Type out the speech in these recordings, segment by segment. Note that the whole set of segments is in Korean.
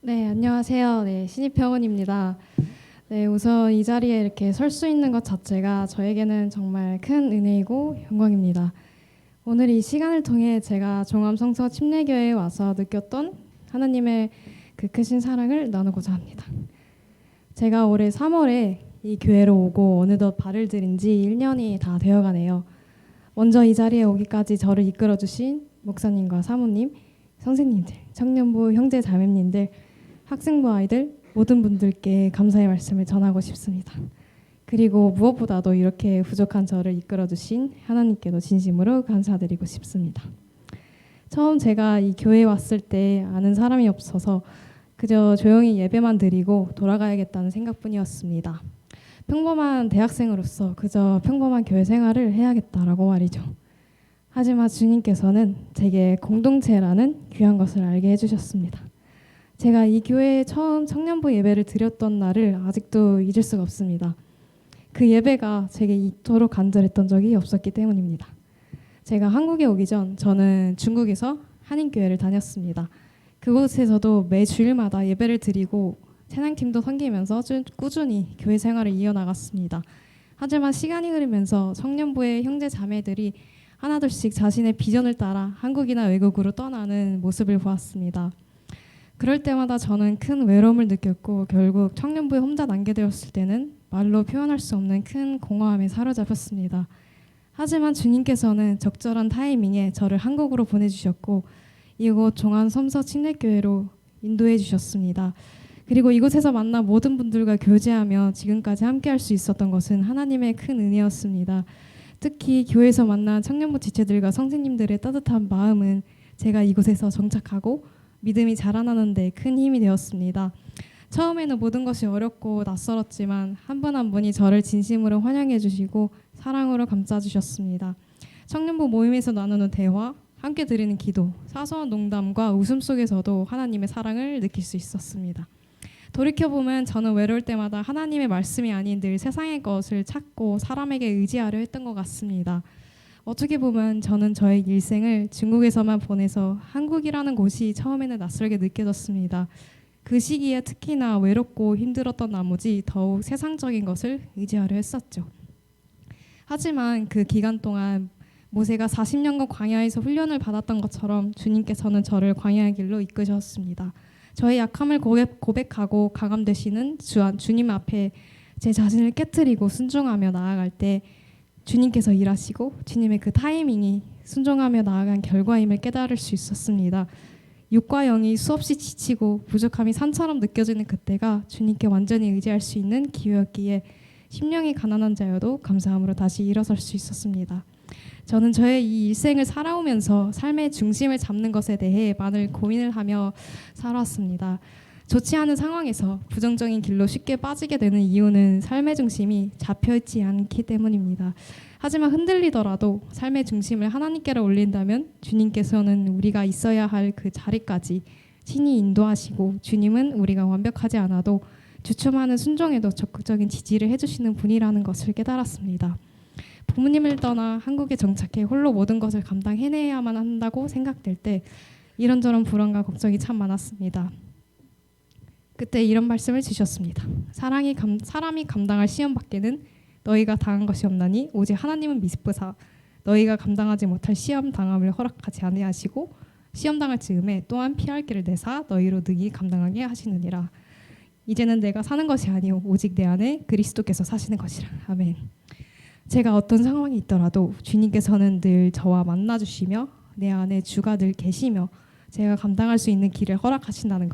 네, 안녕하세요. 네, 신입병원입니다. 네, 우선 이 자리에 이렇게 설 수 있는 것 자체가 저에게는 정말 큰 은혜이고 영광입니다. 오늘 이 시간을 통해 제가 종암성서 침례교회에 와서 느꼈던 하나님의 그 크신 사랑을 나누고자 합니다. 제가 올해 3월에 이 교회로 오고 어느덧 발을 들인 지 1년이 다 되어가네요. 먼저 이 자리에 오기까지 저를 이끌어주신 목사님과 사모님, 선생님들, 청년부 형제 자매님들, 학생부 아이들 모든 분들께 감사의 말씀을 전하고 싶습니다. 그리고 무엇보다도 이렇게 부족한 저를 이끌어주신 하나님께도 진심으로 감사드리고 싶습니다. 처음 제가 이 교회에 왔을 때 아는 사람이 없어서 그저 조용히 예배만 드리고 돌아가야겠다는 생각뿐이었습니다. 평범한 대학생으로서 그저 평범한 교회 생활을 해야겠다라고 말이죠. 하지만 주님께서는 제게 공동체라는 귀한 것을 알게 해주셨습니다. 제가 이 교회에 처음 청년부 예배를 드렸던 날을 아직도 잊을 수가 없습니다. 그 예배가 제게 이토록 간절했던 적이 없었기 때문입니다. 제가 한국에 오기 전 저는 중국에서 한인교회를 다녔습니다. 그곳에서도 매 주일마다 예배를 드리고 찬양팀도 섬기면서 꾸준히 교회 생활을 이어나갔습니다. 하지만 시간이 흐르면서 청년부의 형제 자매들이 하나둘씩 자신의 비전을 따라 한국이나 외국으로 떠나는 모습을 보았습니다. 그럴 때마다 저는 큰 외로움을 느꼈고 결국 청년부에 혼자 남게 되었을 때는 말로 표현할 수 없는 큰 공허함에 사로잡혔습니다. 하지만 주님께서는 적절한 타이밍에 저를 한국으로 보내주셨고 이곳 종암섬서 침례교회로 인도해 주셨습니다. 그리고 이곳에서 만난 모든 분들과 교제하며 지금까지 함께할 수 있었던 것은 하나님의 큰 은혜였습니다. 특히 교회에서 만난 청년부 지체들과 선생님들의 따뜻한 마음은 제가 이곳에서 정착하고 믿음이 자라나는 데 큰 힘이 되었습니다. 처음에는 모든 것이 어렵고 낯설었지만 한 분 한 분이 저를 진심으로 환영해 주시고 사랑으로 감싸 주셨습니다. 청년부 모임에서 나누는 대화, 함께 드리는 기도, 사소한 농담과 웃음 속에서도 하나님의 사랑을 느낄 수 있었습니다. 돌이켜보면 저는 외로울 때마다 하나님의 말씀이 아닌 늘 세상의 것을 찾고 사람에게 의지하려 했던 것 같습니다. 어떻게 보면 저는 저의 일생을 중국에서만 보내서 한국이라는 곳이 처음에는 낯설게 느껴졌습니다. 그 시기에 특히나 외롭고 힘들었던 나머지 더욱 세상적인 것을 의지하려 했었죠. 하지만 그 기간 동안 모세가 40년간 광야에서 훈련을 받았던 것처럼 주님께서는 저를 광야의 길로 이끄셨습니다. 저의 약함을 고백하고 강함되시는 주님 앞에 제 자신을 깨트리고 순종하며 나아갈 때 주님께서 일하시고 주님의 그 타이밍이 순종하며 나아간 결과임을 깨달을 수 있었습니다. 육과 영이 수없이 지치고 부족함이 산처럼 느껴지는 그때가 주님께 완전히 의지할 수 있는 기회였기에 심령이 가난한 자여도 감사함으로 다시 일어설 수 있었습니다. 저는 저의 이 일생을 살아오면서 삶의 중심을 잡는 것에 대해 많은 고민을 하며 살아왔습니다. 좋지 않은 상황에서 부정적인 길로 쉽게 빠지게 되는 이유는 삶의 중심이 잡혀있지 않기 때문입니다. 하지만 흔들리더라도 삶의 중심을 하나님께로 올린다면 주님께서는 우리가 있어야 할 그 자리까지 친히 인도하시고 주님은 우리가 완벽하지 않아도 주춤하는 순종에도 적극적인 지지를 해주시는 분이라는 것을 깨달았습니다. 부모님을 떠나 한국에 정착해 홀로 모든 것을 감당해내야만 한다고 생각될 때 이런저런 불안과 걱정이 참 많았습니다. 그때 이런 말씀을 주셨습니다. 사람이 감당할 시험 밖에는 너희가 당한 것이 없나니 오직 하나님은 미쁘사 너희가 감당하지 못할 시험 당함을 허락하지 아니하시고 시험 당할 즈음에 또한 피할 길을 내사 너희로 능히 감당하게 하시느니라. 이제는 내가 사는 것이 아니오 오직 내 안에 그리스도께서 사시는 것이라. 아멘. 제가 어떤 상황이 있더라도 주님께서는 늘 저와 만나주시며 내 안에 주가 늘 계시며 제가 감당할 수 있는 길을 허락하신다는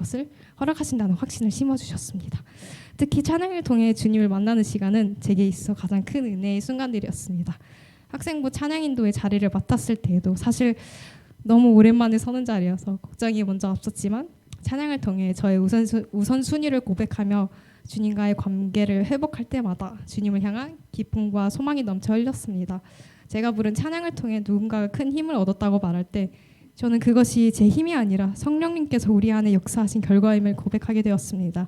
확신을 심어주셨습니다. 특히 찬양을 통해 주님을 만나는 시간은 제게 있어 가장 큰 은혜의 순간들이었습니다. 학생부 찬양인도의 자리를 맡았을 때에도 사실 너무 오랜만에 서는 자리여서 걱정이 먼저 앞섰지만 찬양을 통해 저의 우선순위를 고백하며 주님과의 관계를 회복할 때마다 주님을 향한 기쁨과 소망이 넘쳐 흘렸습니다. 제가 부른 찬양을 통해 누군가가 큰 힘을 얻었다고 말할 때 저는 그것이 제 힘이 아니라 성령님께서 우리 안에 역사하신 결과임을 고백하게 되었습니다.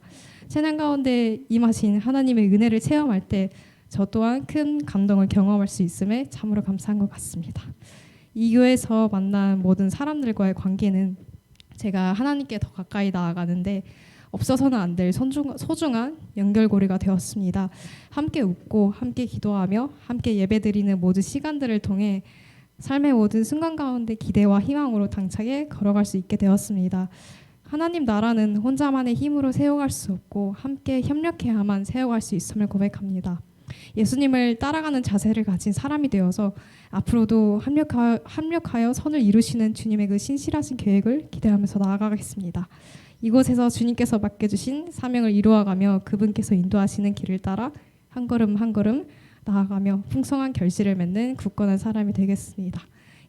찬양 가운데 임하신 하나님의 은혜를 체험할 때 저 또한 큰 감동을 경험할 수 있음에 참으로 감사한 것 같습니다. 이 교회에서 만난 모든 사람들과의 관계는 제가 하나님께 더 가까이 나아가는데 없어서는 안 될 소중한 연결고리가 되었습니다. 함께 웃고 함께 기도하며 함께 예배드리는 모든 시간들을 통해 삶의 모든 순간 가운데 기대와 희망으로 당차게 걸어갈 수 있게 되었습니다. 하나님 나라는 혼자만의 힘으로 세워갈 수 없고 함께 협력해야만 세워갈 수 있음을 고백합니다. 예수님을 따라가는 자세를 가진 사람이 되어서 앞으로도 합력하여 선을 이루시는 주님의 그 신실하신 계획을 기대하면서 나아가겠습니다. 이곳에서 주님께서 맡겨주신 사명을 이루어가며 그분께서 인도하시는 길을 따라 한 걸음 한 걸음 나아가며 풍성한 결실을 맺는 굳건한 사람이 되겠습니다.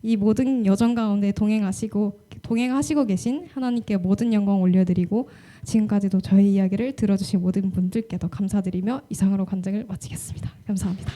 이 모든 여정 가운데 동행하시고 계신 하나님께 모든 영광 올려드리고 지금까지도 저희 이야기를 들어주신 모든 분들께도 감사드리며 이상으로 간증을 마치겠습니다. 감사합니다.